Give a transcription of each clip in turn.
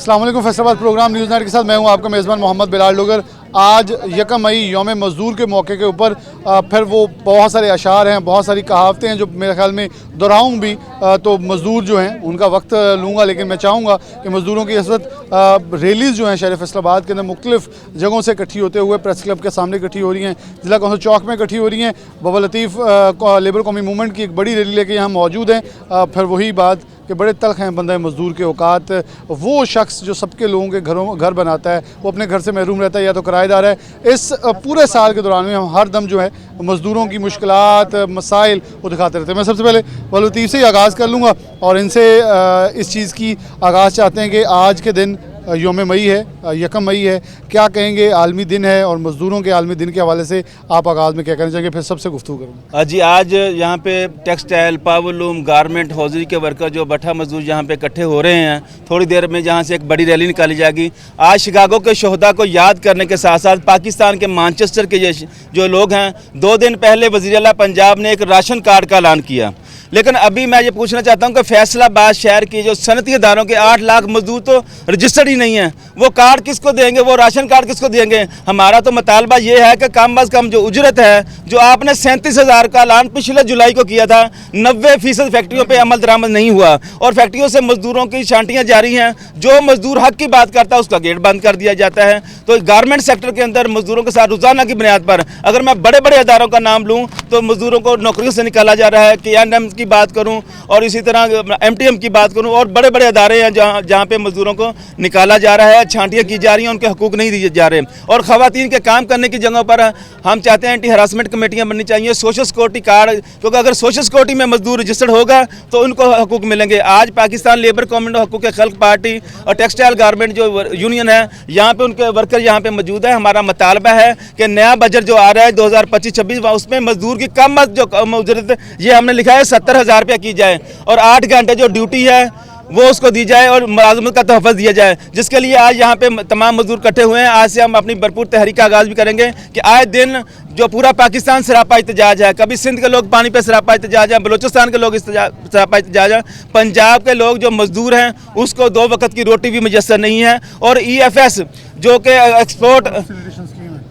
अस्सलाम वालेकुम। Faisalabad programme news night के साथ मैं हूं आपका मेज़बान मोहम्मद बिलाल डोगर। आज 1 मई यौम मज़दूर के मौके के ऊपर फिर वो बहुत सारे अशार हैं, बहुत सारी कहावतें हैं जो मेरे ख्याल में दोहराऊँ भी तो मज़दूर जो हैं उनका वक्त लूँगा, लेकिन मैं चाहूँगा कि मज़दूरों की इस वक्त रैलीज़ जो हैं शहर फैसलाबाद के अंदर मुख्तलिफ़ जगहों से इकट्ठी होते हुए प्रेस क्लब के सामने इकट्ठी हो रही हैं, ज़िला कौंसिल चौक में इकट्ठी हो रही हैं। बाबा लतीफ़ लेबर कौमी मूवमेंट की एक बड़ी रैली लेके यहाँ मौजूद हैं। फिर वही बात कि बड़े तल्ख हैं बंदा मज़दूर के औकात। वो शख्स जो सबके लोगों के घर बनाता है वो अपने घर से महरूम रहता है या तो किराएदार है। इस पूरे साल के दौरान में हम हर दम जो है मज़दूरों की मुश्किलात मसाइल वो दिखाते रहते हैं। मैं सबसे पहले लतीफ़ से ही आगाज़ कर लूँगा और इनसे इस चीज़ की आगाज़ चाहते हैं कि आज के दिन यौम मई है, 1 मई है, क्या कहेंगे? आलमी दिन है और मज़दूरों के आलमी दिन के हवाले से आप आगाज़ में क्या कहना चाहेंगे, फिर सबसे गुफ्तगू करूँगा। जी, आज यहाँ पे टेक्सटाइल, पावरलूम, गारमेंट, हौजरी के वर्कर जो भट्ठा मजदूर यहाँ पे इकट्ठे हो रहे हैं, थोड़ी देर में जहाँ से एक बड़ी रैली निकाली जाएगी। आज शिकागो के शोहदा को याद करने के साथ साथ पाकिस्तान के मैनचेस्टर के जो लोग हैं, 2 दिन पहले वज़ीर आला पंजाब ने एक राशन कार्ड का ऐलान किया। लेकिन अभी मैं ये पूछना चाहता हूँ कि फैसलाबाद शहर की जो सनती इदारों के 8 लाख मजदूर तो रजिस्टर्ड ही नहीं है, वो कार्ड किसको देंगे, वो राशन कार्ड किसको देंगे? हमारा तो मुतालबा ये है कि कम अज़ कम जो उजरत है, जो आपने 37,000 का ऐलान पिछले जुलाई को किया था, 90% फैक्ट्रियों पर अमल दरामद नहीं हुआ और फैक्ट्रियों से मजदूरों की छांटियाँ जारी हैं। जो मजदूर हक की बात करता है उसका गेट बंद कर दिया जाता है। तो गारमेंट सेक्टर के अंदर मजदूरों के साथ रोज़ाना की बुनियाद पर अगर मैं बड़े बड़े इदारों का नाम लूँ तो मजदूरों को नौकरियों से निकाला जा रहा है। KNM की बात करूं और इसी तरह MTM की बात करूं और बड़े बड़े अदारे हैं जहां पे मजदूरों को निकाला जा रहा है, छांटियाँ की जा रही हैं, उनके हकूक नहीं दिए जा रहे। और ख़वातीन के काम करने की जगहों पर हम चाहते हैं एंटी हरासमेंट कमेटियां बननी चाहिए, सोशल सिक्योरिटी कार्ड, क्योंकि अगर सोशल सिक्योरिटी में मजदूर रजिस्टर्ड होगा तो उनको हकूक मिलेंगे। आज पाकिस्तान लेबर कौमियत हकूक खल्क पार्टी और टेक्सटाइल गारमेंट जो यूनियन है यहाँ पे उनके वर्कर यहाँ पे मौजूद है। हमारा मुतालबा है कि नया बजट जो आ रहा है 2025-26 उसमें मजदूर की कम जो उजरत ये हमने लिखा है 70,000 रुपया की जाए और 8 घंटे जो ड्यूटी है वो उसको दी जाए और मुलाजमत का तहफ़्फ़ुज़ दिया जाए, जिसके लिए आज यहाँ पे तमाम मजदूर इकट्ठे हुए हैं। आज से हम अपनी भरपूर तहरीक का आगाज़ भी करेंगे कि आए दिन जो पूरा पाकिस्तान सरापा एहतजाज है, कभी सिंध के लोग पानी पे सरापा एहतजाज है, बलूचिस्तान के लोग सरापा एहतजाज है, पंजाब के लोग जो मजदूर हैं उसको 2 वक्त की रोटी भी मुयस्सर नहीं है। और EFS जो कि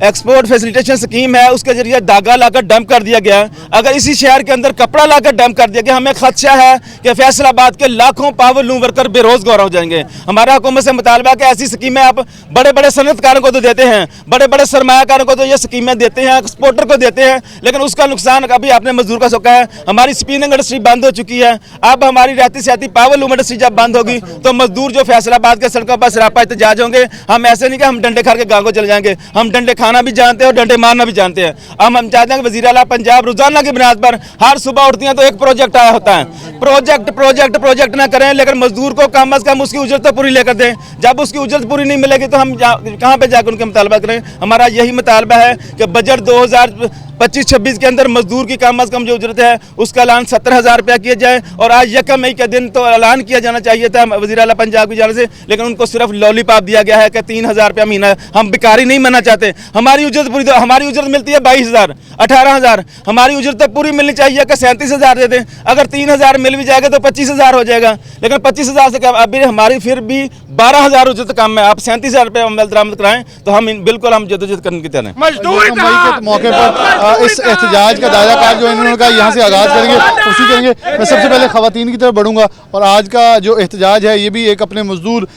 एक्सपोर्ट फैसिलिटेशन स्कीम है, उसके जरिए धागा लाकर डंप कर दिया गया। अगर इसी शहर के अंदर कपड़ा लाकर डंप कर दिया गया, हमें खदशा है कि फैसलाबाद के लाखों पावरलूम वर्कर बेरोजगार हो जाएंगे। हमारा हुकूमत से मुतालबा है कि ऐसी स्कीमें आप बड़े बड़े सनतकारों को तो देते हैं, बड़े बड़े सरमायाकारों को तो ये स्कीमें देते हैं, एक्सपोर्टर को देते हैं, लेकिन उसका नुकसान अभी आपने मजदूर का सोचा है। हमारी स्पिनिंग इंडस्ट्री बंद हो चुकी है। अब हमारी रहती सहती पावरलूम इंडस्ट्री जब बंद होगी तो मजदूर जो फैसलाबाद के सड़कों पर सरापा एहतजाज होंगे। हम ऐसे नहीं कि हम डंडे खा के गाँव को चले जाएंगे, हम डंडे खाना भी जानते हैं और डंडे मारना भी जानते हैं। हम चाहते हैं कि वज़ीर आला पंजाब रोजाना की बुनियाद पर हर सुबह उठती हैं तो एक प्रोजेक्ट आया होता है, प्रोजेक्ट ना करें, लेकिन मजदूर को कम अज़ कम उसकी उजरत तो पूरी लेकर दें। जब उसकी उजरत पूरी नहीं मिलेगी तो हम कहाँ पे जाकर उनके मुतालबा करें? हमारा यही मुतालबा है कि बजट 2025-26 के अंदर मजदूर की कम अज़ कम जो उजरत है उसका ऐलान 70,000 रुपया किया जाए। और आज 1 मई के दिन तो ऐलान किया जाना चाहिए था वज़ीर आला पंजाब की जाने से, लेकिन उनको सिर्फ लॉलीपॉप दिया गया है कि 3,000 रुपया महीना। हम बेकारी नहीं बनना चाहते, हमारी उजरत पूरी, हमारी उजरत मिलती है 22,000 18,000, हमारी उजरत पूरी मिलनी चाहिए कि 37,000 दे दें। अगर 3,000 मिल भी जाएगा तो 25,000 हो जाएगा, लेकिन 25,000 से कम अभी हमारी फिर भी 12,000 उजरत कम है। आप 37,000 रुपये अमल दरामद कराएं तो हम बिल्कुल हम जदोजहद करने की तरह मजदूर के मौके पर इस एहतजाज का दायरा कार जो इन्होंने कहा यहाँ से आगाज़ करेंगे, कोशिश करेंगे। मैं सबसे पहले ख़वातीन की तरफ बढ़ूँगा और आज का जो एहतजाज है ये भी एक अपने मजदूर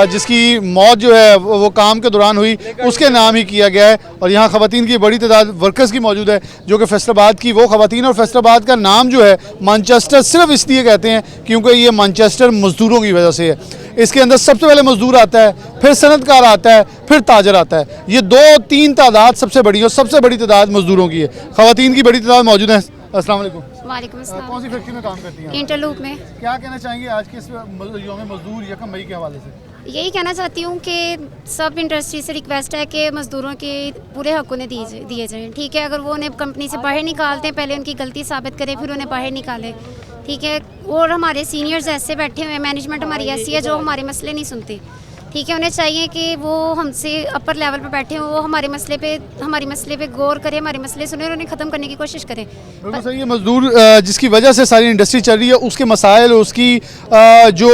जिसकी मौत जो है वो काम के दौरान हुई उसके नाम ही किया गया है। और यहाँ ख़वातीन की बड़ी तादाद वर्कर्स की मौजूद है जो कि फैसलाबाद की वो ख़वातीन, और फैसलाबाद का नाम जो है मैनचेस्टर सिर्फ इसलिए कहते हैं क्योंकि ये मैनचेस्टर मजदूरों की वजह से है। इसके अंदर सबसे पहले मजदूर आता है, फिर सनतकार आता है, फिर ताजर आता है। ये 2-3 तादाद सबसे बड़ी और सबसे बड़ी तादाद मजदूरों की है। ख़वातीन की बड़ी तादाद मौजूद है। अस्सलाम वालेकुम। वालेकुम अस्सलाम। कौन सी फैक्ट्री में काम करती हैं? इंटरलूप में। क्या कहना चाहेंगे आज के इस यौम मजदूर 1 मई के हवाले से? यही कहना चाहती हूँ कि सब इंडस्ट्री से रिक्वेस्ट है कि मज़दूरों के पूरे हक उन्हें दिए जाएँ। ठीक है, अगर वो उन्हें कंपनी से बाहर निकालते हैं पहले उनकी गलती साबित करें, फिर उन्हें बाहर निकालें। ठीक है, और हमारे सीनियर्स ऐसे बैठे हुए हैं, मैनेजमेंट हमारी ऐसी है जो हमारे मसले नहीं सुनती। ठीक है, उन्हें चाहिए कि वो हमसे अपर लेवल पे बैठे हों, वो हमारे मसले पे गौर करें, हमारे मसले सुने और उन्हें ख़त्म करने की कोशिश करें। बिल्कुल सही है। मजदूर जिसकी वजह से सारी इंडस्ट्री चल रही है, उसके मसाइल, उसकी जो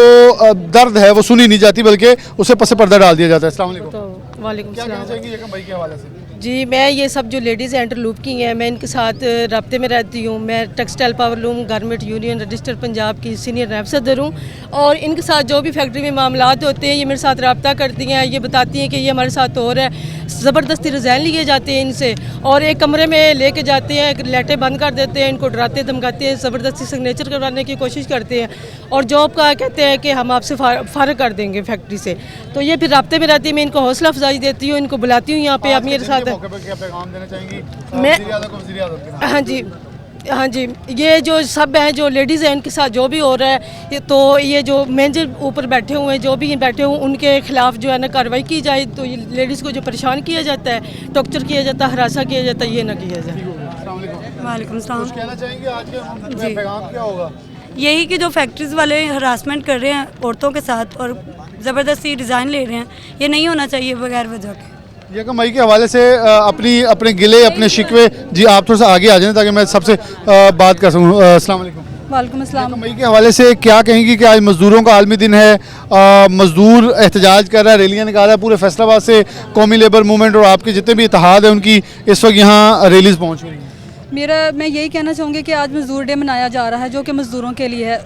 दर्द है वो सुनी नहीं जाती, बल्कि उसे पस पर्दा डाल दिया जाता है। अस्सलाम वालेकुम। तो वालेकुम क्या कहना सलाम। चाहेंगे यकम मई के हवाले से? जी, मैं ये सब जो लेडीज़ इंटरलूप की हैं, मैं इनके साथ रब्ते में रहती हूँ। मैं textile powerloom garment union register Punjab की सीनियर नायब सदर हूँ और इनके साथ जो भी फैक्ट्री में मामलात होते हैं, ये मेरे साथ रब्ता करती हैं। ये बताती हैं कि ये हमारे साथ हो रहा है। ज़बरदस्ती रिज़ाइन लिए जाते हैं इनसे और एक कमरे में लेके जाते हैं, लाइटें बंद कर देते हैं, इनको डराते धमकाते हैं, ज़बरदस्ती सिग्नेचर करवाने की कोशिश करते हैं और जॉब का कहते हैं कि हम आपसे फारग कर देंगे फैक्ट्री से। तो ये फिर रब्ते में रहती है। मैं इनको हौसला अफजाई देती हूँ, इनको बुलाती हूँ यहाँ पे, आप मेरे साथ मौके पर क्या पैगाम देना चाहेंगी मैं- वज़ीर आज़म को, वज़ीर आज़म के नाम? हाँ जी, हाँ जी, ये जो सब हैं, जो लेडीज़ हैं, इनके साथ जो भी हो रहा है, तो ये जो मैनेजर ऊपर बैठे हुए हैं, जो भी बैठे हुए, उनके खिलाफ जो है ना कार्रवाई की जाए। तो ये लेडीज़ को जो परेशान किया जाता है, टॉर्चर किया जाता है, हरासा किया जाता है, ये ना किया जाए। अस्सलाम वालेकुम। वालेकुम सलाम। कुछ कहना चाहेंगे आज के जी। पैगाम क्या होगा? यही कि जो फैक्ट्रीज़ वाले हरासमेंट कर रहे हैं औरतों के साथ और ज़बरदस्ती डिज़ाइन ले रहे हैं, ये नहीं होना चाहिए बगैर वजह के। यकम मई के हवाले से अपने गिले, अपने शिकवे, जी आप थोड़ा सा आगे आ जाएं ताकि मैं सबसे बात कर सकूँ। अस्सलाम वालेकुम। वालेकुम अस्सलाम। यकम मई के हवाले से क्या कहेंगी कि आज मज़दूरों का आलमी दिन है, मज़दूर एहतजाज कर रहा है, रैलियाँ निकाल रहा है, पूरे फैसलाबाद से कौमी लेबर मूवमेंट और आपके जितने भी इत्तेहाद हैं उनकी इस वक्त यहाँ रैलीज़ पहुँच रही हैं। मैं यही कहना चाहूँगी कि आज मज़दूर डे मनाया जा रहा है, जो कि मज़दूरों के लिए है।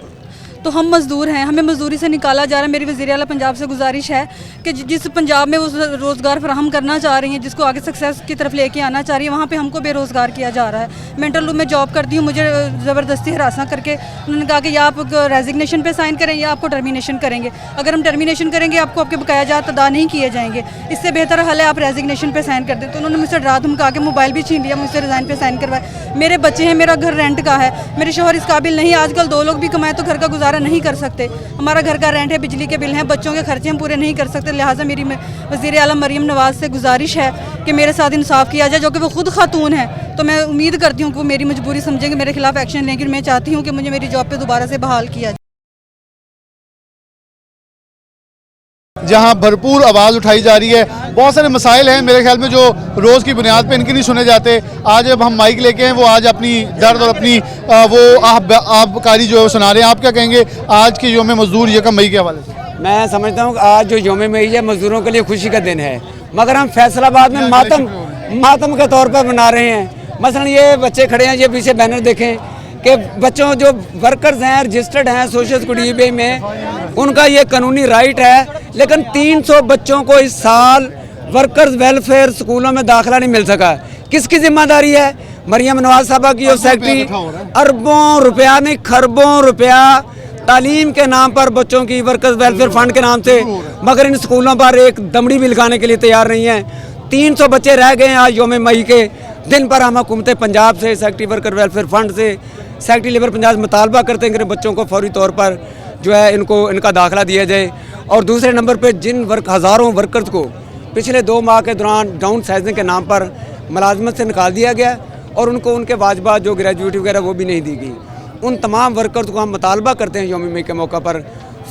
तो हम मज़दूर हैं, हमें मज़दूरी से निकाला जा रहा है। मेरी वज़ीर आला पंजाब से गुजारिश है कि जिस पंजाब में वो रोज़गार फराहम करना चाह रही हैं, जिसको आगे सक्सेस की तरफ लेके आना चाह रही है, वहाँ पे हमको बेरोज़गार किया जा रहा है। मैं इंटरलूप में जॉब करती हूँ, मुझे ज़बरदस्ती हरासा करके उन्होंने कहा कि या आप रेजिग्नेशन पे साइन करें या आपको टर्मिनेशन करेंगे। अगर हम टर्मिनेशन करेंगे आपको आपके बकाया जात अदा नहीं किए जाएंगे, इससे बेहतर हल है आप रेजिग्नेशन पे साइन कर दें। तो उन्होंने मुझसे रात धमका के मोबाइल भी छीन लिया, मुझसे रिज़ाइन पे साइन करवाए। मेरे बच्चे हैं, मेरा घर रेंट का है, मेरे शोहर इस काबिल नहीं। आजकल 2 लोग भी कमाए तो घर का गुजारा नहीं कर सकते। हमारा घर का रेंट है, बिजली के बिल हैं, बच्चों के खर्चे हम पूरे नहीं कर सकते। लिहाजा मेरी वज़ीर आला मरीम नवाज़ से गुजारिश है कि मेरे साथ इंसाफ किया जाए, जो कि वो खुद खातून है। तो मैं उम्मीद करती हूँ कि वो मेरी मजबूरी समझेंगे, मेरे खिलाफ एक्शन लेंगे। मैं चाहती हूँ कि मुझे मेरी जॉब पे दोबारा से बहाल किया जाए। जहाँ भरपूर आवाज़ उठाई जा रही है, बहुत सारे मसाइल हैं मेरे ख्याल में जो रोज़ की बुनियाद पे इनके नहीं सुने जाते। आज जब हम माइक लेके हैं, वो आज अपनी दर्द और अपनी वो आबकारी जो है वो सुना रहे हैं। आप क्या कहेंगे आज के यौम मज़दूर यकम मई के हवाले से? मैं समझता हूँ कि आज जो यौम मई है मज़दूरों के लिए खुशी का दिन है, मगर हम फैसलाबाद में मातम के तौर पर मना रहे हैं। मसलन ये बच्चे खड़े हैं, ये पीछे बैनर देखें कि बच्चों जो वर्कर्स हैं, रजिस्टर्ड हैं सोशल सिक्योरिटी में, उनका ये कानूनी राइट है। लेकिन 300 बच्चों को इस साल वर्कर्स वेलफेयर स्कूलों में दाखिला नहीं मिल सका। किसकी जिम्मेदारी है? मरियम नवाज साहबा की और सेक्रेटरी। अरबों रुपया नहीं, खरबों रुपया तालीम के नाम पर बच्चों की वर्कर्स वेलफेयर फंड के नाम से, मगर इन स्कूलों पर एक दमड़ी भी लगाने के लिए तैयार नहीं है। 300 बच्चे रह गए हैं आज यौम मई के दिन पर। हम हुकूमत पंजाब से, सेक्रेटरी वर्कर वेलफेयर फंड से, सेक्रेटरी लेबर पंजाब मुतालबा करते हैं कि बच्चों को फौरी तौर पर जो है इनका दाखिला दिया जाए। और दूसरे नंबर पर जिन हज़ारों वर्कर्स को पिछले 2 माह के दौरान डाउन साइजिंग के नाम पर मुलाजमत से निकाल दिया गया और उनको उनके वाजबात जो ग्रेजुएटी वगैरह वो भी नहीं दी गई, उन तमाम वर्कर्स को हम मुतालबा करते हैं यौम मई के मौका पर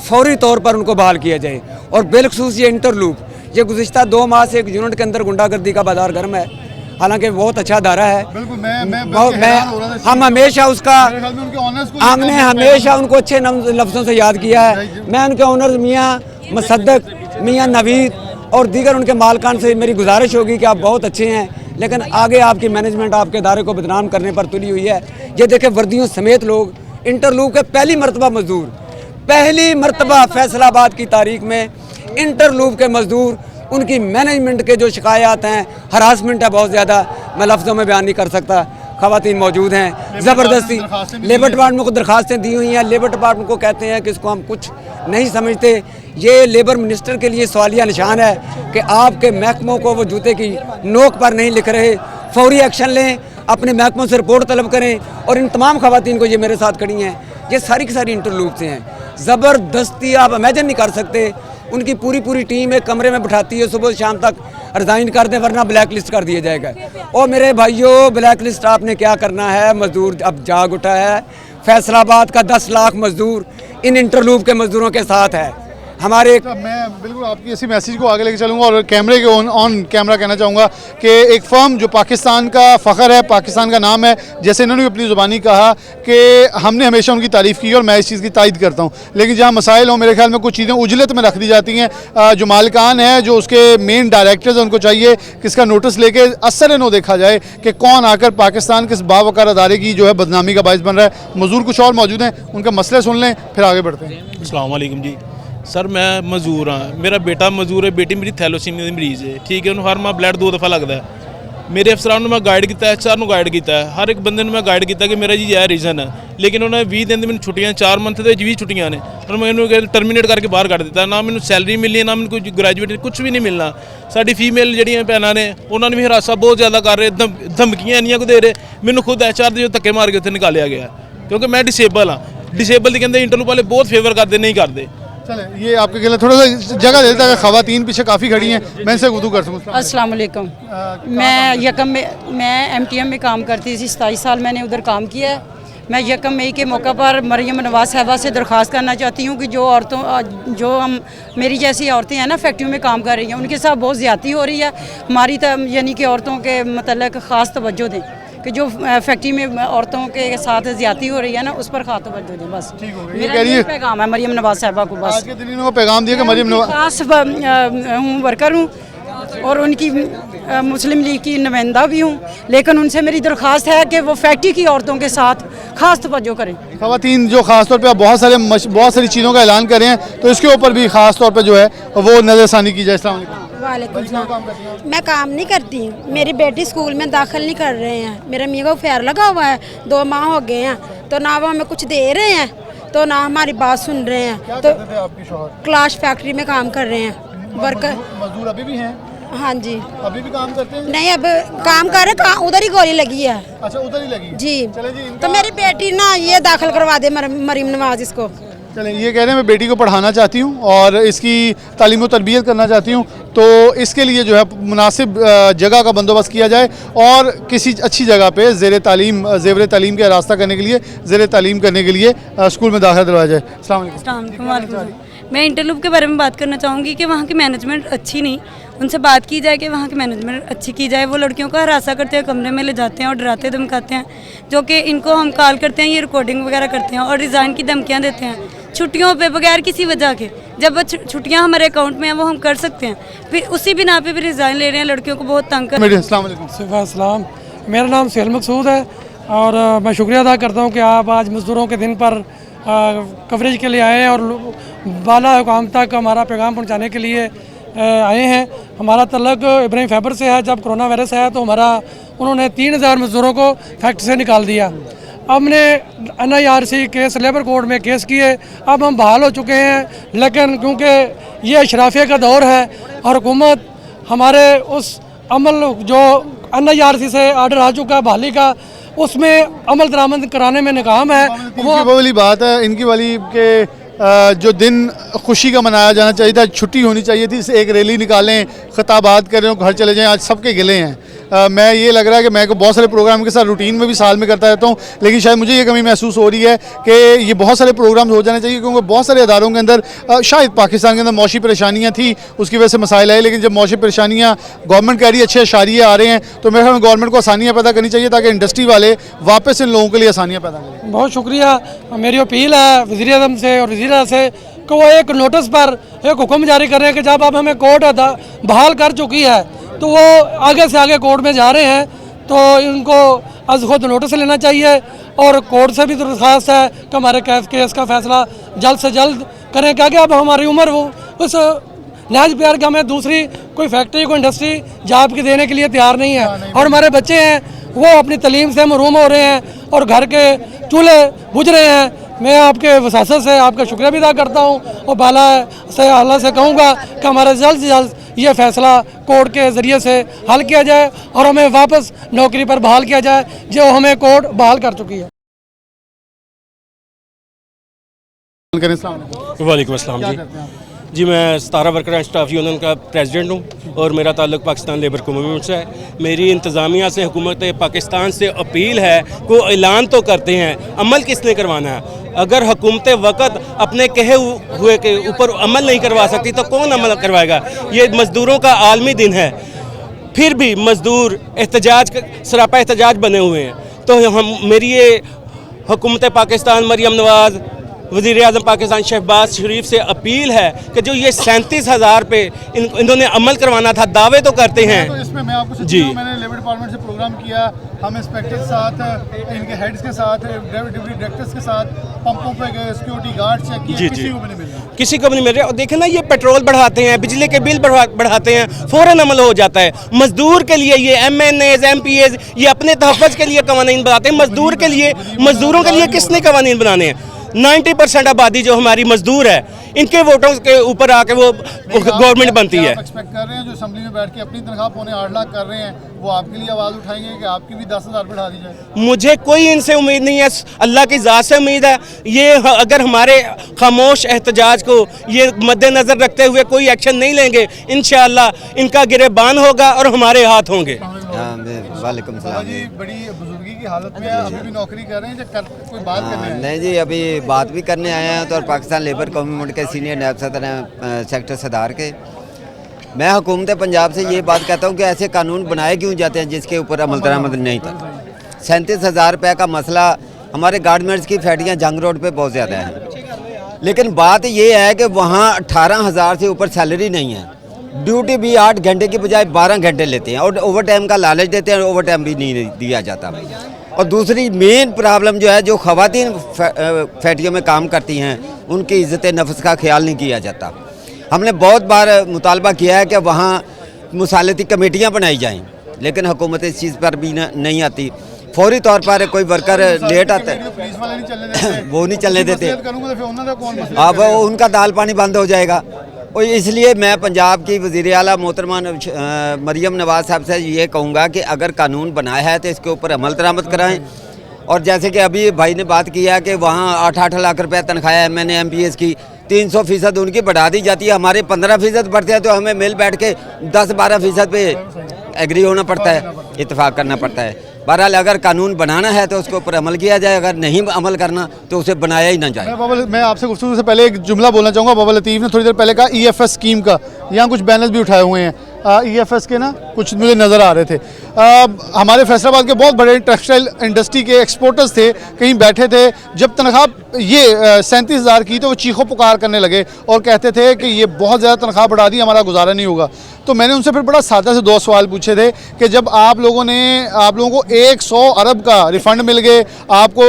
फौरी तौर पर उनको बहाल किया जाए। और बिलखसूस ये इंटरलूप, ये गुज़िश्ता 2 माह से एक यूनिट के अंदर गुंडागर्दी का बाजार गर्म है, हालांकि बहुत अच्छा अदारा है। हम हमेशा उसका हमने हमेशा उनको अच्छे लफ्ज़ों से याद किया है। मैं उनके ओनर मियाँ मुसद्दक, मियाँ नवीद और दीगर उनके मालकान से मेरी गुजारिश होगी कि आप बहुत अच्छे हैं, लेकिन आगे आपकी मैनेजमेंट आपके इदारे को बदनाम करने पर तुली हुई है। ये देखें वर्दियों समेत लोग इंटरलूप के पहली मरतबा मजदूर, पहली मरतबा फैसलाबाद की तारीख में इंटरलूप के मजदूर, उनकी मैनेजमेंट के जो शिकायत हैं, हरासमेंट है बहुत ज़्यादा, मैं लफ्ज़ों में बयान नहीं कर सकता। ख़वातीन मौजूद हैं, ज़बरदस्ती लेबर डिपार्टमेंट को दरखास्तें दी हुई हैं। लेबर डिपार्टमेंट को कहते हैं कि इसको हम कुछ नहीं समझते। ये लेबर मिनिस्टर के लिए सवालिया निशान है कि आपके महकमों को वो जूते की नोक पर नहीं लिख रहे। फौरी एक्शन लें, अपने महकमों से रिपोर्ट तलब करें। और इन तमाम ख़वातीन को, ये मेरे साथ खड़ी हैं, ये सारी की सारी इंटरलूप से हैं। ज़बरदस्ती आप इमेजिन नहीं कर सकते। उनकी पूरी टीम एक कमरे में बिठाती है, सुबह शाम तक रिज़ाइन कर दें वरना ब्लैक लिस्ट कर दिया जाएगा। और मेरे भाइयों, ब्लैक लिस्ट आपने क्या करना है? मजदूर अब जाग उठा है। फैसलाबाद का 10 लाख मजदूर इन इंटरलूप के मजदूरों के साथ है। हमारे मैं बिल्कुल आपकी इसी मैसेज को आगे लेके चलूंगा और कैमरे के ऑन कैमरा कहना चाहूँगा कि एक फर्म जो पाकिस्तान का फ़ख्र है, पाकिस्तान का नाम है, जैसे इन्होंने अपनी ज़ुबानी कहा कि हमने हमेशा उनकी तारीफ़ की और मैं इस चीज़ की तायद करता हूँ, लेकिन जहाँ मसाइल हो मेरे ख्याल में कुछ चीज़ें उजलत में रख दी जाती हैं। जो मालिकान है, जो उसके मेन डायरेक्टर्स हैं, उनको चाहिए कि इसका नोटिस लेके असर नो देखा जाए कि कौन आकर पाकिस्तान के इस बावकार अदारे की जो है बदनामी का बायस बन रहा है। मजदूर कुछ और मौजूद हैं, उनका मसले सुन लें फिर आगे बढ़ते हैं। अस्सलाम वालेकुम जी सर, मैं मजदूर हाँ, मेरा बेटा मजदूर है, बेटी मेरी थैलोसीमिया की मरीज़ है, ठीक है, उन्होंने हर माह ब्लड 2 दफ़ा लगता है। मेरे अफसरान ने मैं गाइड किया, HR ਨੂੰ गाइड किया, हर एक बंदे ने मैं गाइड किया कि मेरा जी यह रीज़न है, लेकिन उन्होंने 20 दिन मैंने छुट्टियां 4 मंथ के 20 छुट्टियां ने उन्होंने टर्मीनेट करके बाहर कर दिता। ना मैंने सैलरी मिलनी है, ना मैंने कोई ग्रैजुएट कुछ भी नहीं मिलना। साडी फीमेल जिहड़ियां भैनां ने उन्होंने भी हरासा बहुत ज़्यादा कर रहे, धमकियां इन्नियां को दे रहे। मैंने खुद HR ਦੇ धक्के मार के उत्थे निकालिया गया क्योंकि मैं डिसेबल हाँ। डिसेबल की कहते इंटरव्यू वाले बहुत फेवर करते, नहीं करते। चले ये आपके लिए थोड़ा सा जगह दे देता है, खवातीन पीछे काफ़ी खड़ी हैं, मैं इनसे गुफ्तगू कर सकूँ। अस्सलाम वालेकुम। मैं यकम में MTM में काम करती थी, 27 साल मैंने उधर काम किया है। मैं यकम मई के मौका पर मरियम नवाज साहबा से दरख्वास्त करना चाहती हूँ कि जो हम मेरी जैसी औरतें हैं ना फैक्ट्रियों में काम कर रही हैं, उनके साथ बहुत ज़्यादती हो रही है। हमारी यानी कि औरतों के मतलब ख़ास तवज्जो दें कि जो फैक्ट्री में औरतों के साथ ज़्यादती हो रही है ना, उस पर खास तवज्जो दें। बस मेरा ये पैगाम है मरियम नवाज साहबा को। बस आज के दिन इन्होंने पैगाम दिया कि मरियम नवाज खास हूँ, वर्कर हूँ और उनकी मुस्लिम लीग की नुमाइंदा भी हूँ, लेकिन उनसे मेरी दरख्वास्त है कि वो फैक्ट्री की औरतों के साथ खास तवज्जो करें। खवातीन जो ख़ास तौर पे आप बहुत सारी चीज़ों का ऐलान कर रहे हैं, तो इसके ऊपर भी ख़ास तौर पे जो है वो नज़रसानी की जाए। अस्सलाम वालेकुम। वालेकुम सलाम। मैं काम नहीं करती, मेरी बेटी स्कूल में दाखिल नहीं कर रहे हैं, मेरे मियाँ को फेयर लगा हुआ है, 2 माह हो गए हैं, तो ना वो हमें कुछ दे रहे हैं तो ना हमारी बात सुन रहे हैं। तो क्लास फैक्ट्री में काम कर रहे हैं, वर्कर मजदूर अभी भी हैं? हाँ जी, अभी भी काम करते हैं? नहीं अब काम कर रहे, उधर ही गोली लगी है। अच्छा, उधर ही लगी जी। चले जी, तो मेरी बेटी ना ये दाखिल करवा दे मरीम नवाज इसको। चलें, ये कह रहे हैं मैं बेटी को पढ़ाना चाहती हूँ और इसकी तालीम व तरबियत करना चाहती हूँ, तो इसके लिए जो है मुनासिब जगह का बंदोबस्त किया जाए और किसी अच्छी जगह पे ज़ेवर तालीम का रास्ता करने के लिए, ज़ेर तालीम करने के लिए स्कूल में दाखिला दिलवाया जाए। अस्सलाम वालेकुम। मैं इंटरलूप के बारे में बात करना चाहूँगी कि वहाँ की मैनेजमेंट अच्छी नहीं, उनसे बात की जाए कि वहाँ की मैनेजमेंट अच्छी की जाए। वो लड़कियों को हरासा करते हैं, कमरे में ले जाते हैं और डराते धमकाते हैं, जो कि इनको हम कॉल करते हैं, ये रिकॉर्डिंग वगैरह करते हैं और रिज़ाइन की धमकियाँ देते हैं छुट्टियों पे बगैर किसी वजह के। जब छुट्टियाँ हमारे अकाउंट में हैं वो हम कर सकते हैं, फिर उसी बिना पे भी रिज़ाइन ले रहे हैं, लड़कियों को बहुत तंग कर। अस्सलाम वालेकुम। अस्सलाम, मेरा नाम सुहेल मकसूद है और मैं शुक्रिया अदा करता हूँ कि आप आज मज़दूरों के दिन पर कवरेज के लिए आए हैं और बाला हुकाम तक हमारा पैगाम पहुँचाने के लिए आए हैं। हमारा तल्लक इब्राहिम फैबर से है। जब कोरोना वायरस आया तो उन्होंने 3000 मज़दूरों को फैक्ट्री से निकाल दिया। हमने NIRC केस लेबर कोर्ट में केस किए, अब हम बहाल हो चुके हैं, लेकिन क्योंकि ये अशराफिया का दौर है और हुकूमत हमारे उस अमल जो NIRC से आर्डर आ चुका है बहाली का, उसमें अमल दरामद कराने में नाकाम है। वो वाली बात है इनकी वाली के जो दिन खुशी का मनाया जाना चाहिए था, छुट्टी होनी चाहिए थी, एक रैली निकालें, खिताबात करें और घर चले जाएं। आज सबके गिले हैं। मैं ये लग रहा है कि मैं को बहुत सारे प्रोग्राम के साथ रूटीन में भी साल में करता रहता हूँ, लेकिन शायद मुझे ये कमी महसूस हो रही है कि ये बहुत सारे प्रोग्राम हो जाने चाहिए, क्योंकि बहुत सारे अदारों के अंदर शायद पाकिस्तान के अंदर मौशी परेशानियाँ थी, उसकी वजह से मसाइल आए, लेकिन जब मौशी परेशानियाँ गवर्नमेंट कह रही है अच्छे अशारिये आ रहे हैं, तो मेरे ख्याल में गवर्नमेंट को आसानियाँ पैदा करनी चाहिए ताकि इंडस्ट्री वाले वापस इन लोगों के लिए आसानियाँ पैदा करें। बहुत शुक्रिया। मेरी अपील है वज़ीर आज़म से और वज़ीरा से कि वो एक नोटिस पर एक हुक्म जारी कर रहे हैं कि जब अब हमें कोर्ट बहाल कर चुकी है तो वो आगे से आगे कोर्ट में जा रहे हैं, तो इनको आज खुद नोटिस लेना चाहिए और कोर्ट से भी दरख्वास्त है कि हमारे केस का फैसला जल्द से जल्द करें, क्योंकि अब हमारी उम्र वो उस लिहाज प्यार के हमें दूसरी कोई फैक्ट्री कोई इंडस्ट्री जॉब की देने के लिए तैयार नहीं है और हमारे बच्चे हैं वो अपनी तालीम से महरूम हो रहे हैं और घर के चूल्हे बुझ रहे हैं। मैं आपके वसासत से आपका शुक्रिया भी अदा करता हूँ और बाला से अल्लाह से कहूँगा कि हमारा जल्द से जल्द ये फैसला कोर्ट के ज़रिए से हल किया जाए और हमें वापस नौकरी पर बहाल किया जाए जो हमें कोर्ट बहाल कर चुकी है। वालेकुम अस्सलाम जी, मैं 17 वर्कर एंड स्टाफ यूनियन का प्रेसिडेंट हूँ और मेरा ताल्लुक पाकिस्तान लेबर कम्युनिटी से है। मेरी इंतज़ामिया से हुकूमत पाकिस्तान से अपील है को ऐलान तो करते हैं, अमल किसने करवाना है। अगर हुकूमत वक़्त अपने कहे हुए के ऊपर अमल नहीं करवा सकती तो कौन अमल करवाएगा। ये मज़दूरों का आलमी दिन है, फिर भी मज़दूर एहतजाज सरापा एहतजाज बने हुए हैं। तो मेरी ये हुकूमत पाकिस्तान, मरियम नवाज़, वज़ीर आज़म पाकिस्तान शहबाज शरीफ से अपील है कि जो ये 37,000 पे इन्होंने अमल करवाना था, दावे तो करते हैं। तो इसमें मैं आपको जी, मैंने लेबर डिपार्टमेंट से प्रोग्राम किया, हम इंस्पेक्टर के साथ, इनके हेड्स के साथ, डिप्टी डायरेक्टर्स के साथ पंपों पे गए, सिक्योरिटी गार्ड चेक किए, जी, किसी जी, को भी नहीं मिल रहा। किसी को भी नहीं मिल रहा। और देखें ना, ये पेट्रोल बढ़ाते हैं, बिजली के बिल बढ़ाते हैं, फ़ौरन अमल हो जाता है। मजदूर के लिए ये MNAs MPAs ये अपने तहफ़्फ़ुज़ के लिए कवानीन बनाते हैं, मजदूर के लिए, मजदूरों के लिए किसने कवानीन बनाने हैं। 90% आबादी जो हमारी मजदूर है, इनके वोटों के ऊपर आके वो गवर्नमेंट बनती है। एक्सपेक्ट कर रहे हैं जो असेंबली में बैठ के अपनी तनख्वाह पौने 8 लाख कर रहे हैं, वो आपके लिए आवाज़ उठाएंगे कि आपकी भी 10,000 बढ़ा दी जाए? मुझे कोई इनसे उम्मीद नहीं है, अल्लाह की ज़ात से उम्मीद है। ये अगर हमारे खामोश एहतजाज को ये मद्देनज़र रखते हुए कोई एक्शन नहीं लेंगे, इंशाअल्लाह इनका गिरेबान होगा और हमारे हाथ होंगे। वालेकुम सलाम जी, बड़ी बुजुर्गी की हालत में है, अभी भी नौकरी कर रहे हैं, कोई बात करने हैं? नहीं जी, अभी बात भी करने आए हैं। तो पाकिस्तान लेबर कौमी के सीनियर नायब सदर हैं सेक्टर सदार के। मैं हुकूमत पंजाब से ये बात कहता हूँ कि ऐसे कानून बनाए क्यों जाते हैं जिसके ऊपर अमल दरामद नहीं था। 37,000 रुपये का मसला, हमारे गारमेंट्स की फैक्ट्रियाँ जंग रोड पे बहुत ज़्यादा हैं, लेकिन बात ये है कि वहाँ 18,000 से ऊपर सैलरी नहीं है। ड्यूटी भी 8 घंटे की बजाय 12 घंटे लेते हैं और ओवर टाइम का लालच देते हैं, ओवर टाइम भी नहीं दिया जाता। और दूसरी मेन प्रॉब्लम जो है, जो ख़वातीन फैक्ट्रियों में काम करती हैं, उनकी इज़्ज़त नफ्स का ख्याल नहीं किया जाता। हमने बहुत बार मुतालबा किया है कि वहाँ मुसालती कमेटियाँ बनाई जाएँ, लेकिन हुकूमत इस चीज़ पर भी नहीं आती। फौरी तौर पर कोई वर्कर लेट आता है, वो नहीं चलने देते, अब उनका दाल पानी बंद हो जाएगा। और इसलिए मैं पंजाब की वज़ीर आला मोहतरमा मरियम नवाज़ साहब से ये कहूँगा कि अगर कानून बनाया है तो इसके ऊपर अमल दरामद कराएं। और जैसे कि अभी भाई ने बात की है कि वहाँ 8-8 लाख रुपए तनख्वाह MNA MPAs की 300% उनकी बढ़ा दी जाती है, हमारे 15% बढ़ते हैं, तो हमें मिल बैठ के 10-12% पे एग्री होना पड़ता है, इत्तेफाक करना पड़ता है। बहरहाल अगर कानून बनाना है तो उसके ऊपर अमल किया जाए, अगर नहीं अमल करना तो उसे बनाया ही ना जाए। मैं आपसे गुफ्तगू से पहले एक जुमला बोलना चाहूँगा। बाबा लतीफ़ ने थोड़ी देर पहले कहा EFS स्कीम का, यहाँ कुछ बैनर्स भी उठाए हुए हैं EFS के ना, कुछ मुझे नज़र आ रहे थे। हमारे फैसलाबाद के बहुत बड़े टेक्सटाइल इंडस्ट्री के एक्सपोर्टर्स थे, कहीं बैठे थे, जब तनख्वाह ये 37,000 की तो वो चीखो पुकार करने लगे और कहते थे कि ये बहुत ज़्यादा तनख्वाह बढ़ा दी, हमारा गुजारा नहीं होगा। तो मैंने उनसे फिर बड़ा सादा से 2 सवाल पूछे थे कि जब आप लोगों को 100 अरब का रिफ़ंड मिल गए, आपको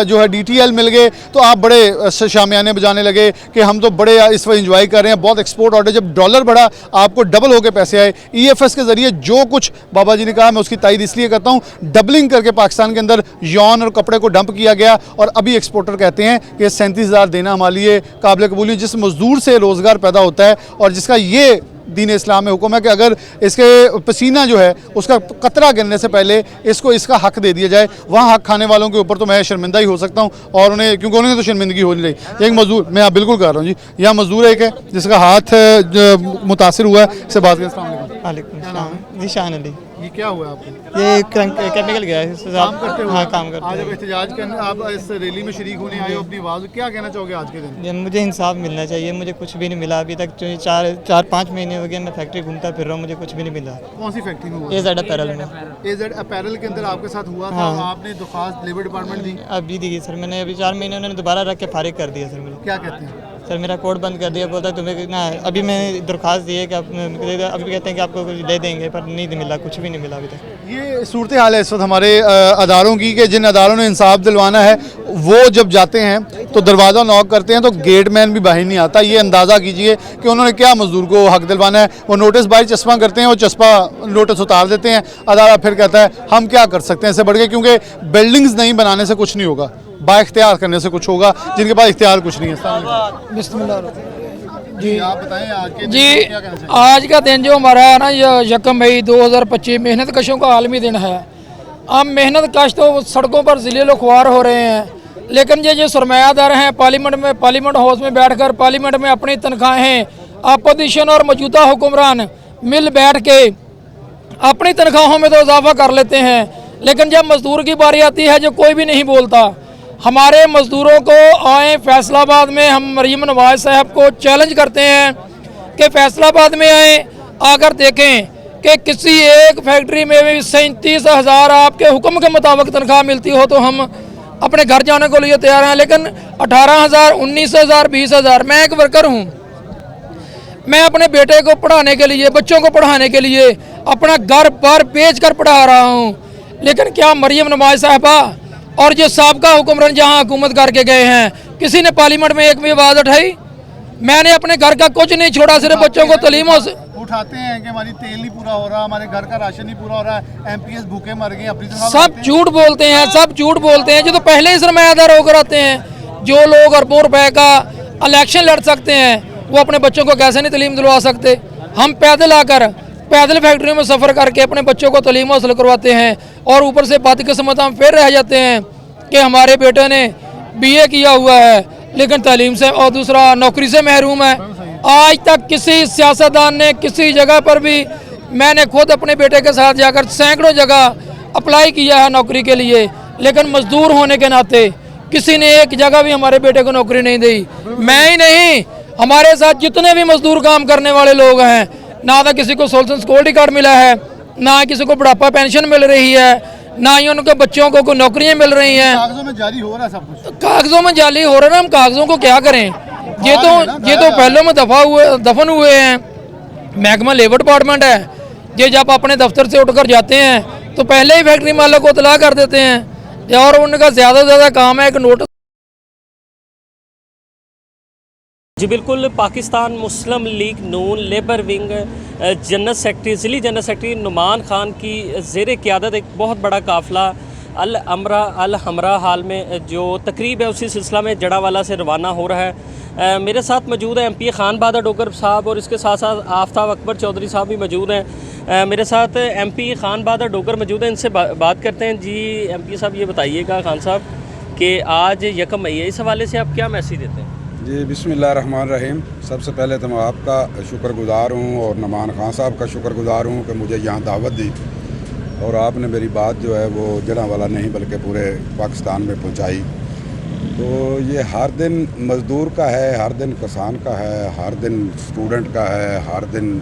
जो है DTL मिल गए, तो आप बड़े शामियाने बजाने लगे कि हम तो बड़े इस वक्त इंजॉय कर रहे हैं, बहुत एक्सपोर्ट ऑर्डर। जब डॉलर बढ़ा, आपको डबल होकर पैसे आए। EFS के ज़रिए जो कुछ बाबा जी ने कहा, मैं उसकी तायद इसलिए करता हूँ, डबलिंग करके पाकिस्तान के अंदर यौन और कपड़े को डंप किया गया और अभी एक्सपोर्टर कहते हैं कि 37,000 देना हमारे लिए काबिल कबूल है। जिस मजदूर से रोज़गार पैदा होता है और जिसका ये दीन इस्लाम में हुक्म है कि अगर इसके पसीना जो है उसका कतरा गिरने से पहले इसको इसका हक दे दिया जाए, वहाँ हक खाने वालों के ऊपर तो मैं शर्मिंदा ही हो सकता हूँ, और उन्हें, क्योंकि उन्हें तो शर्मिंदगी हो नहीं रही। एक मजदूर, मैं आप बिल्कुल कर रहा हूँ जी, यहाँ मजदूर एक है जिसका हाथ मुतासिर हुआ है, इससे बात करें। निशान अली। ये क्या हुआ आपको? ये केमिकल गया है, काम करते हुए? हाँ, काम करते आज एहतजाज करने आप इस रैली में शरीक होने आए हो, अपनी आवाज़ क्या कहना चाहोगे आज के दिन? मुझे इंसाफ मिलना चाहिए, मुझे कुछ भी नहीं मिला अभी तक। 4-5 महीने हो गए मैं फैक्ट्री घूमता फिर रहा हूँ, मुझे कुछ भी नहीं मिला। कौन सी फैक्ट्री में हुआ? AZ अपैरल में। AZ अपैरल के अंदर आपके साथ हुआ था, आपने दरख्वास्त लेबर डिपार्टमेंट दी? अभी दी सर मैंने, अभी 4 महीने उन्होंने दोबारा रख के फारिग कर दिया सर मुझे। क्या कहते हैं सर? मेरा कोड बंद कर दिया, बोलता तुम्हें ना, अभी मैंने दरख्वास्त दी है कि अभी कहते हैं कि आपको कुछ दे देंगे, पर नहीं मिला, कुछ भी नहीं मिला अभी तक। ये सूरत हाल है इस वक्त हमारे अदारों की कि जिन अदारों ने इंसाफ दिलवाना है वो जब जाते हैं तो दरवाज़ा नॉक करते हैं तो गेटमैन भी बाहर नहीं आता। ये अंदाज़ा कीजिए कि उन्होंने क्या मजदूर को हक दिलवाना है। वो नोटिस बाई चस्पा करते हैं, वो चस्पा नोटिस उतार देते हैं, अदारा फिर कहता है हम क्या कर सकते हैं इससे बढ़ के, क्योंकि बिल्डिंग्स नहीं बनाने से कुछ नहीं होगा, बाइख्तियार करने से कुछ होगा, जिनके पास इख्तियार कुछ नहीं है। बिस्मिल्लाह जी, आप बताएं आज जी, आज का दिन जो हमारा है ना, ये 1 मई 2025 मेहनत कशों का आलमी दिन है। हम मेहनत कश तो सड़कों पर ज़िले खुआर हो रहे हैं, लेकिन ये जो सरमायादार हैं पार्लियामेंट हाउस में बैठकर पार्लियामेंट में अपनी तनख्वाहें अपोजिशन और मौजूदा हुक्मरान मिल बैठ के अपनी तनख्वाहों में तो इजाफा कर लेते हैं, लेकिन जब मजदूर की बारी आती है जो कोई भी नहीं बोलता। हमारे मज़दूरों को आए फैसलाबाद में, हम मरियम नवाज साहब को चैलेंज करते हैं कि फैसलाबाद में आए, आकर देखें कि किसी एक फैक्ट्री में भी 37,000 आपके हुक्म के मुताबिक तनख्वाह मिलती हो तो हम अपने घर जाने को लिए तैयार हैं। लेकिन 18,000, 19,000, 20,000, मैं एक वर्कर हूँ, मैं अपने बेटे को पढ़ाने के लिए, बच्चों को पढ़ाने के लिए अपना घर बार बेच कर पढ़ा रहा हूँ। लेकिन क्या मरियम नवाज साहबा और जो साबका हुक्मरान जहाँ हुकूमत करके गए हैं, किसी ने पार्लियामेंट में एक भी आवाज़ उठाई? मैंने अपने घर का कुछ नहीं छोड़ा, सिर्फ बच्चों को तलीमों से उठाते हैं कि हमारी तेल नहीं पूरा हो रहा, हमारे घर का राशन नहीं पूरा हो रहा है, एमपीएस भूखे मर गए, अपनी सब झूठ बोलते हैं, सब झूठ बोलते हैं। जो तो पहले ही सरमायादार होकर आते हैं, जो लोग अरबों रुपए का इलेक्शन लड़ सकते हैं, वो अपने बच्चों को कैसे नहीं तलीम दिलवा सकते? हम पैदल आकर पैदल फैक्ट्रियों में सफ़र करके अपने बच्चों को तलीम हासिल करवाते हैं, और ऊपर से बदकिस्मत हम फिर रह जाते हैं कि हमारे बेटे ने BA किया हुआ है लेकिन तालीम से, और दूसरा नौकरी से महरूम है। आज तक किसी सियासतदान ने किसी जगह पर भी, मैंने खुद अपने बेटे के साथ जाकर सैकड़ों जगह अप्लाई किया है नौकरी के लिए, लेकिन मजदूर होने के नाते किसी ने एक जगह भी हमारे बेटे को नौकरी नहीं दी। मैं ही नहीं, हमारे साथ जितने भी मजदूर काम करने वाले लोग हैं, ना तो किसी को सोशल सिक्योरिटी कार्ड मिला है, ना किसी को बुढ़ापा पेंशन मिल रही है, ना ही उनके बच्चों को कोई नौकरियां मिल रही हैं। कागजों में जारी हो रहा है सब कुछ, कागजों में जाली हो रहा है ना, हम कागजों को क्या करें? ये तो पहले में दफन हुए हैं। महकमा लेबर डिपार्टमेंट है, ये जब अपने दफ्तर से उठकर जाते हैं तो पहले ही फैक्ट्री मालिक को इतला कर देते हैं, और उनका ज़्यादा से ज़्यादा काम है एक नोटिस। जी बिल्कुल, Pakistan Muslim League Noon labour wing general secretary, ज़िली जनरल सेक्रेटरी नुमान खान की ज़ेर क़यादत एक बहुत बड़ा काफ़िला अल अमरा अल हमरा हाल में जो तकरीब है उसी सिलसिला में जड़ावाला से रवाना हो रहा है। मेरे साथ मौजूद है MP खान बहादुर डोगर साहब, और इसके साथ साथ आफ्ताब अकबर चौधरी साहब भी मौजूद हैं। मेरे साथ MP खान बहादुर डोगर मौजूद हैं, इनसे बात करते हैं। जी MP साहब, ये बताइएगा खान साहब कि आज 1 मई है, इस हवाले से आप क्या मैसेज देते हैं? जी बिस्मिल्लाहिर्रहमानिर्रहीम। सबसे पहले तो मैं आपका शुक्रगुज़ार हूँ और नुमान खान साहब का शुक्रगुज़ार हूँ कि मुझे यहाँ दावत दी, और आपने मेरी बात जो है वो जड़ावाला नहीं बल्कि पूरे पाकिस्तान में पहुँचाई। तो ये हर दिन मज़दूर का है, हर दिन किसान का है, हर दिन स्टूडेंट का है, हर दिन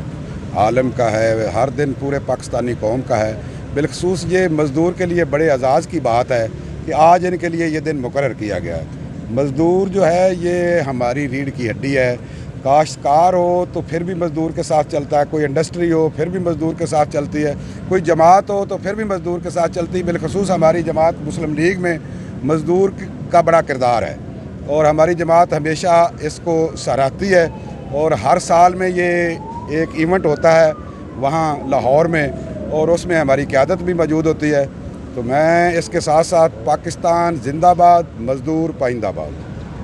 आलम का है, हर दिन पूरे पाकिस्तानी कौम का है। बिलखसूस ये मज़दूर के लिए बड़े एजाज़ की बात है कि आज इनके लिए ये दिन मुकर्रर किया गया है। मज़दूर जो है ये हमारी रीढ़ की हड्डी है। काश्तकार हो तो फिर भी मज़दूर के साथ चलता है, कोई इंडस्ट्री हो फिर भी मज़दूर के साथ चलती है, कोई जमात हो तो फिर भी मज़दूर के साथ चलती है। बिलखसूस हमारी जमात मुस्लिम लीग में मज़दूर का बड़ा किरदार है, और हमारी जमात हमेशा इसको सराहती है। और हर साल में ये एक इवेंट होता है वहाँ लाहौर में, और उसमें हमारी क़यादत भी मौजूद होती है। तो मैं इसके साथ साथ पाकिस्तान जिंदाबाद, मज़दूर पाइंदाबाद।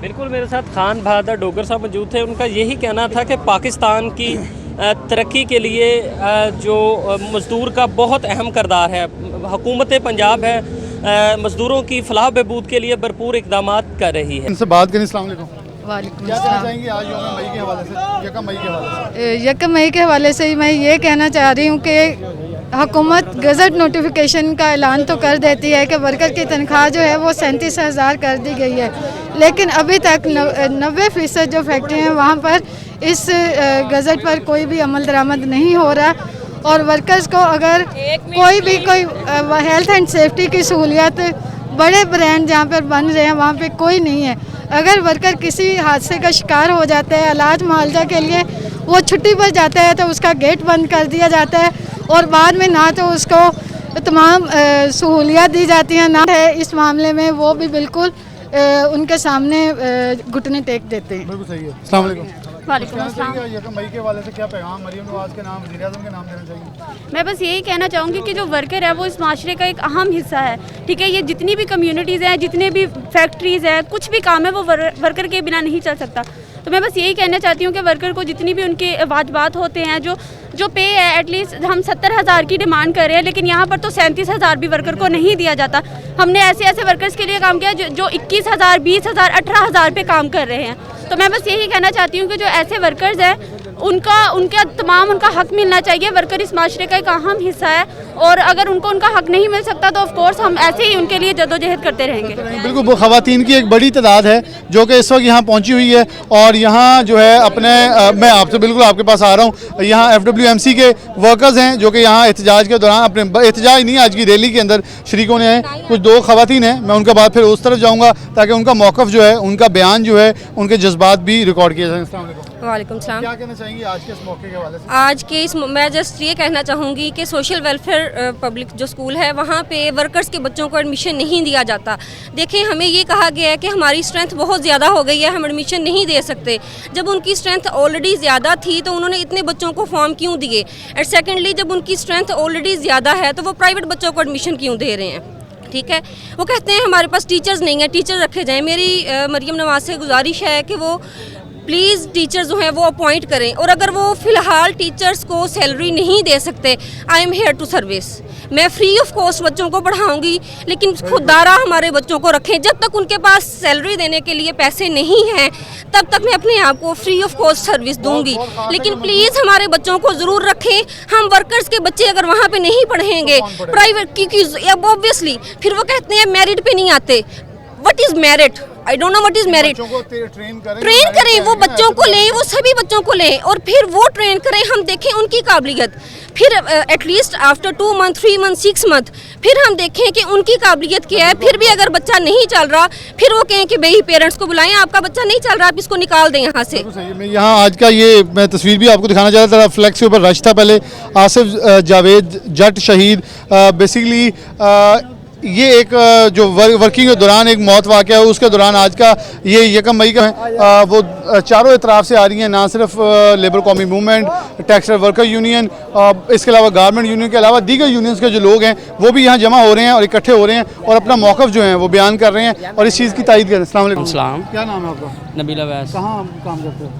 बिल्कुल, मेरे साथ खान बहादुर डोगर साहब मौजूद थे। उनका यही कहना था कि पाकिस्तान की तरक्की के लिए जो मज़दूर का बहुत अहम किरदार है, हुकूमत पंजाब है मज़दूरों की फलाह बहबूद के लिए भरपूर इकदाम कर रही है। इनसे बात करें। अस्सलाम वालेकुम। वालेकुम क्या अस्सलाम। कहना चाहेंगे आज यौम मई के हवाले से, 1 मई के हवाले से? 1 मई के हवाले से मैं ये कहना चाह रही हूँ कि हुकूमत गज़ट नोटिफिकेशन का ऐलान तो कर देती है कि वर्कर की तनख्वाह जो है वो 37,000 कर दी गई है, लेकिन अभी तक 90% जो फैक्ट्री हैं वहाँ पर इस गज़ट पर कोई भी अमल दरामद नहीं हो रहा। और वर्कर्स को अगर कोई हेल्थ एंड सेफ्टी की सहूलियत, बड़े ब्रांड जहाँ पर बन रहे हैं वहाँ पे कोई नहीं है। अगर वर्कर किसी हादसे का शिकार हो जाता है, इलाज मुआवजा के लिए वो छुट्टी पर जाता है तो उसका गेट बंद कर दिया जाता है, और बाद में ना तो उसको तमाम सहूलियत दी जाती हैं, ना है इस मामले में वो भी बिल्कुल उनके सामने घुटने टेक देते हैं। बिल्कुल सही है। अस्सलाम वालेकुम। वालेकुम अस्सलाम। 1 मई के हवाले से क्या पैगाम मरियम नवाज के नाम, वज़ीर आज़म के नाम देना चाहिए? मैं बस यही कहना चाहूँगी कि जो वर्कर है वो इस माशरे का एक अहम हिस्सा है। ठीक है, ये जितनी भी कम्युनिटीज़ हैं, जितने भी फैक्ट्रीज़ हैं, कुछ भी काम है वो वर्कर के बिना नहीं चल सकता। तो मैं बस यही कहना चाहती हूँ कि वर्कर को जितनी भी उनके वाजबात होते हैं, जो पे है, एटलीस्ट हम 70,000 की डिमांड कर रहे हैं, लेकिन यहाँ पर तो 37,000 भी वर्कर को नहीं दिया जाता। हमने ऐसे वर्कर्स के लिए काम किया जो 21,000, 20,000, 18,000 पे काम कर रहे हैं। तो मैं बस यही कहना चाहती हूँ कि जो ऐसे वर्कर्स हैं उनका तमाम उनका हक मिलना चाहिए। वर्कर इस माशरे का एक अहम हिस्सा है और अगर उनको उनका हक नहीं मिल सकता तो ऑफ कोर्स हम ऐसे ही उनके लिए जद्दोजहद करते रहेंगे। बिल्कुल, वो ख़वातीन की एक बड़ी तादाद है जो कि इस वक्त यहाँ पहुँची हुई है और यहाँ जो है अपने मैं आपसे बिल्कुल आपके पास आ रहा हूँ। यहाँ FWMC के वर्कर्स हैं जो कि यहाँ एहतजाज के दौरान अपने एहतजाज नहीं आज की रैली के अंदर शरीक होने हैं। कुछ 2 ख़वातीन हैं, मैं उनके बाद फिर उस तरफ जाऊँगा ताकि उनका मौक़िफ़ जो है, उनका बयान जो है, उनके जज्बात भी रिकॉर्ड किए जाएँ। अस्सलाम वालेकुम। वालेकुम सलाम। क्या कहना चाहेंगे आज के इस मौके के हवाले से? आज के इस मैं जस्ट ये कहना चाहूँगी कि सोशल वेलफेयर पब्लिक जो स्कूल है वहाँ पे वर्कर्स के बच्चों को एडमिशन नहीं दिया जाता। देखें, हमें ये कहा गया है कि हमारी स्ट्रेंथ बहुत ज़्यादा हो गई है, हम एडमिशन नहीं दे सकते। जब उनकी स्ट्रेंथ ऑलरेडी ज़्यादा थी तो उन्होंने इतने बच्चों को फॉर्म क्यों दिए? एंड सेकेंडली, जब उनकी स्ट्रेंथ ऑलरेडी ज़्यादा है तो वो प्राइवेट बच्चों को एडमिशन क्यों दे रहे हैं? ठीक है, वो कहते हैं हमारे पास टीचर्स नहीं है, टीचर रखे जाएँ। मेरी मरियम नवाज से गुजारिश है कि वो प्लीज़ टीचर्स जो हैं वो अपॉइंट करें और अगर वो फ़िलहाल टीचर्स को सैलरी नहीं दे सकते, I am here to service. मैं फ्री ऑफ कॉस्ट बच्चों को पढ़ाऊंगी, लेकिन खुदारा हमारे बच्चों को रखें। जब तक उनके पास सैलरी देने के लिए पैसे नहीं हैं तब तक मैं अपने आप को फ्री ऑफ कॉस्ट सर्विस दूंगी, लेकिन प्लीज़ हमारे बच्चों को ज़रूर रखें। हम वर्कर्स के बच्चे अगर वहाँ पे नहीं पढ़ेंगे प्राइवेट, क्योंकि ऑब्वियसली फिर वो कहते हैं मेरिट पे नहीं आते। What is merit? I don't know what is merit. Train करें, वो बच्चों को लें, वो सभी बच्चों को लें और फिर वो ट्रेन करें, हम देखें उनकी काबिलियत। फिर at least after 2 month, 3 month, 6 month फिर हम देखें कि उनकी काबिलियत क्या है। फिर भी अगर बच्चा नहीं चल रहा फिर वो कहें कि भाई पेरेंट्स को बुलाएं, आपका बच्चा नहीं चल रहा, आप इसको निकाल दें यहाँ से। मैं यहाँ आज का ये मैं तस्वीर भी आपको दिखाना चाह रहा था। फ्लैक्स के ऊपर रश था पहले, आसिफ जावेद जट शहीद। बेसिकली ये एक जो वर्किंग के दौरान एक मौत वाक़या है, उसके दौरान आज का ये 1 मई का है। वो चारों इतराफ़ से आ रही हैं, ना सिर्फ लेबर कौमी मूवमेंट, टेक्सटाइल वर्कर यूनियन, इसके अलावा गारमेंट यूनियन के अलावा दीगर यूनियंस के जो लोग हैं वो भी यहाँ जमा हो रहे हैं और इकट्ठे हो रहे हैं और अपना मौक़िफ़ जो है वो बयान कर रहे हैं और इस चीज़ की तायद कर रहे हैं। अस्सलाम वालेकुम। क्या नाम है आपका? नबील अवैस। कहाँ काम करते हो?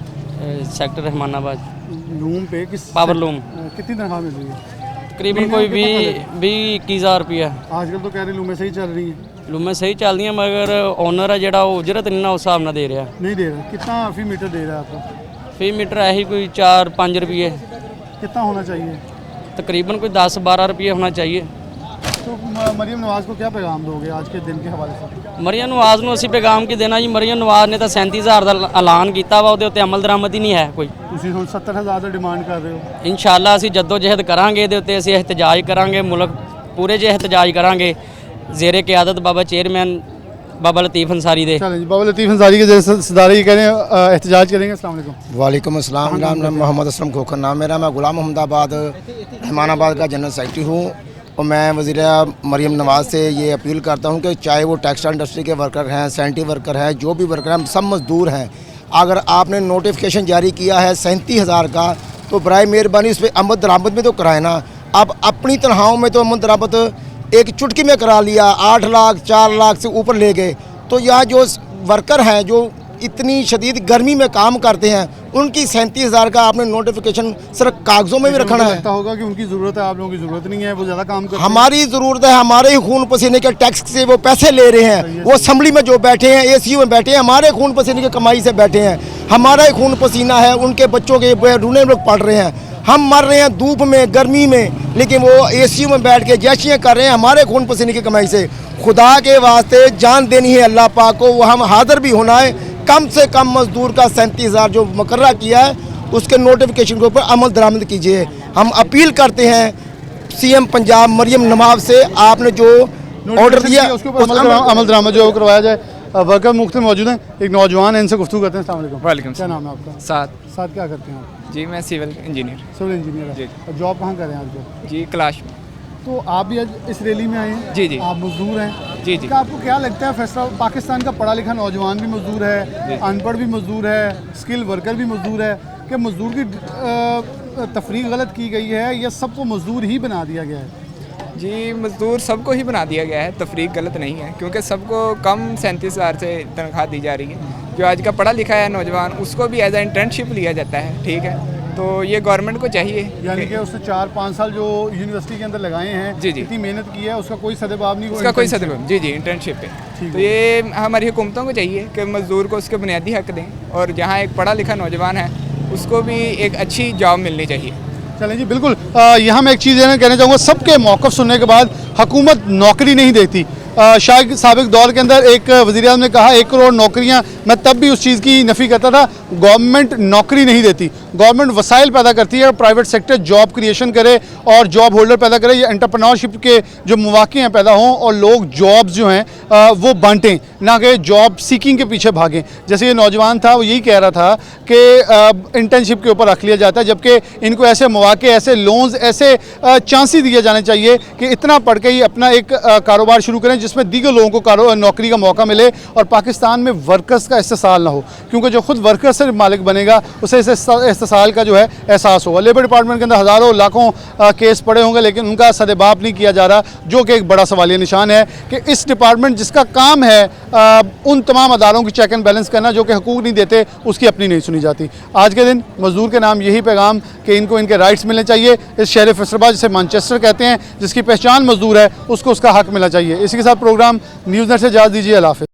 सेक्टर रहमानाबाद। लूम पे किस पावर लूम। कितनी तनख्वाह मिल रही है? तकरीबन कोई 20-21 रुपया। आजकल तो कह रही लूमें सही चल रही हैं। लूमें सही चल रही हैं मगर ओनर है जो उजरत नहीं ना उस हिसाब ना दे रहा। नहीं दे रहा। कितना फी मीटर दे रहा है आपको? फी मीटर है ही कोई 4-5 रुपये। कितना होना चाहिए? तकरीबन कोई 10-12 रुपये होना चाहिए। तो मरियम नवाज को क्या पैगाम दोगे आज के दिन के हवाले से? मरियम नवाज ਨੂੰ ਅਸੀਂ ਪੈਗਾਮ ਕੀ ਦੇਣਾ ਜੀ? ਮਰੀਮ ਨਵਾਜ਼ ਨੇ ਤਾਂ 37,000 ਦਾ ਐਲਾਨ ਕੀਤਾ ਵਾ, ਉਹਦੇ ਉੱਤੇ ਅਮਲ ਦਰਾਮਦ ਹੀ ਨਹੀਂ ਹੈ ਕੋਈ। ਤੁਸੀਂ ਹੁਣ 70,000 ਦਾ ਡਿਮਾਂਡ ਕਰ ਰਹੇ ਹੋ? ਇਨਸ਼ਾਅੱਲਾ ਅਸੀਂ ਜੱਦੋ-ਜਹਿਦ ਕਰਾਂਗੇ, ਇਹਦੇ ਉੱਤੇ ਅਸੀਂ ਇhtਜਾਜ ਕਰਾਂਗੇ, ਮੁਲਕ ਪੂਰੇ 'ਚ ਇhtਜਾਜ ਕਰਾਂਗੇ ਜ਼ੇਰੇ क़यादत बाबा चेयरमैन बाबा लतीफ़ अंसारी दे। चलें जी, बाबा लतीफ़ अंसारी के जैसे सदारे ये कह रहे हैं एहतजाज करेंगे। अस्सलाम वालेकुम। वालेकुम अस्सलाम। नाम मोहम्मद असलम खोखर नाम मेरा। मैं गुलाम अहमदाबाद रहमानाबाद का जनरल सेक्रेटरी हूँ और मैं वज़ीर मरीम नवाज़ से ये अपील करता हूँ कि चाहे वो टेक्सटाइल इंडस्ट्री के वर्कर हैं, सैनिटरी वर्कर हैं, जो भी वर्कर हैं, सब मजदूर हैं। अगर आपने नोटिफिकेशन जारी किया है 37,000 का तो बराए मेहरबानी उस पर अमद दरामद में तो कराए ना। अब अपनी तनख्वाहों में तो अमद दरामद एक चुटकी में करा लिया, 8 लाख 4 लाख से ऊपर ले गए। तो यहाँ जो वर्कर हैं जो इतनी शदीद गर्मी में काम करते हैं उनकी 37,000 का आपने नोटिफिकेशन सिर्फ कागजों में भी रखना है। लगता होगा कि उनकी ज़रूरत है, आप लोगों की ज़रूरत नहीं है, वो ज़्यादा काम करते हैं। हमारी ज़रूरत है, हमारे ही खून पसीने के टैक्स से वो पैसे ले रहे हैं। वो असम्बली में जो बैठे हैं, ACU में बैठे हैं, हमारे खून पसीने की कमाई से बैठे हैं। हमारा ही खून पसीना है, उनके बच्चों के रूने लोग पढ़ रहे हैं। हम मर रहे हैं धूप में, गर्मी में, लेकिन वो ACU में बैठ के जैशियाँ कर रहे हैं हमारे खून पसीने की कमाई से। खुदा के वास्ते जान देनी है अल्लाह पाक को, वो हम हाजिर भी होना है। कम से कम मजदूर का 37,000 जो मुकर्रा किया है उसके नोटिफिकेशन के ऊपर अमल दरामद कीजिए। हम अपील करते हैं CM पंजाब मरियम नवाज से, आपने जो ऑर्डर दिया उसके ऊपर अमल दरामद जो करवाया जाए। वर्कर मुख्तलिफ मौजूद हैं, एक नौजवान है, इनसे गुफ्तगू करते हैं। अस्सलाम वालेकुम। वालेकुम। क्या नाम है आपका? साद। क्या करते हैं आप? जी मैं सिविल इंजीनियर। सिविल इंजीनियर जी। जॉब कहाँ कर रहे हैं आप? जी क्लाश में। तो आप भी आज इस रैली में आए हैं? जी जी। आप मजदूर हैं? जी जी। क्या आपको क्या लगता है फैसला? पाकिस्तान का पढ़ा लिखा नौजवान भी मजदूर है, अनपढ़ भी मजदूर है, स्किल वर्कर भी मजदूर है, क्या मजदूर की तफरीक गलत की गई है या सबको मजदूर ही बना दिया गया है? जी मजदूर सबको ही बना दिया गया है, तफरीक गलत नहीं है क्योंकि सबको कम 37,000 से तनख्वाह दी जा रही है। जो आज का पढ़ा लिखा है नौजवान उसको भी एज ए इंटर्नशिप लिया जाता है, ठीक है। तो ये गवर्नमेंट को चाहिए, यानी कि उसने 4-5 साल जो यूनिवर्सिटी के अंदर लगाए हैं, जी जी, इतनी मेहनत की है, उसका कोई सदबाब नहीं, उसका कोई सदबाब। जी जी, इंटर्नशिप पे। तो ये हमारी हुकूमतों को चाहिए कि मजदूर को उसके बुनियादी हक दें और जहाँ एक पढ़ा लिखा नौजवान है उसको भी एक अच्छी जॉब मिलनी चाहिए। चलें जी, बिल्कुल। यहाँ मैं एक चीज़ कहना चाहूँगा, सबके मौक़िफ़ सुनने के बाद हुकूमत नौकरी नहीं देती। शायद साबिक दौर के अंदर एक वज़ीर-ए-आज़म ने कहा 1 करोड़ नौकरियाँ, मैं तब भी उस चीज़ की नफ़ी करता था। गवर्नमेंट नौकरी नहीं देती, गवर्नमेंट वसाइल पैदा करती है, प्राइवेट सेक्टर जॉब क्रिएशन करे और जॉब होल्डर पैदा करे, ये एंटरप्रेन्योरशिप के जो मौक़े हैं पैदा हों और लोग जॉब्स जो हैं वो बांटें, ना कि जॉब सीकिंग के पीछे भागें। जैसे ये नौजवान था, वो यही कह रहा था कि इंटर्नशिप के ऊपर रख लिया जाता है, जबकि इनको ऐसे मौक़े, ऐसे लोन्स, ऐसे चांसेस दिए जाने चाहिए कि इतना पढ़ के ही अपना एक कारोबार शुरू करें जिसमें दीगर लोगों को नौकरी का मौका मिले और पाकिस्तान में वर्कर्स का इस्तेसाल ना हो, क्योंकि जो खुद वर्कर से मालिक बनेगा उसे इस इस्तेसाल का जो है एहसास होगा। लेबर डिपार्टमेंट के अंदर हज़ारों लाखों केस पड़े होंगे, लेकिन उनका सदेबाप नहीं किया जा रहा, जो कि एक बड़ा सवालिया निशान है कि इस डिपार्टमेंट जिसका काम है उन तमाम अदारों की चेक एंड बैलेंस करना जो कि हकूक़ नहीं देते, उसकी अपनी नहीं सुनी जाती। आज के दिन मजदूर के नाम यही पैगाम कि इनको इनके राइट्स मिलने चाहिए। इस शहर फैसलाबाद, जिसे मैनचेस्टर कहते हैं, जिसकी पहचान मजदूर है, उसको उसका हक मिलना चाहिए। इसी के साथ प्रोग्राम न्यूज़ नेट से इजाज़त दीजिए। अल्लाह हाफ़िज़।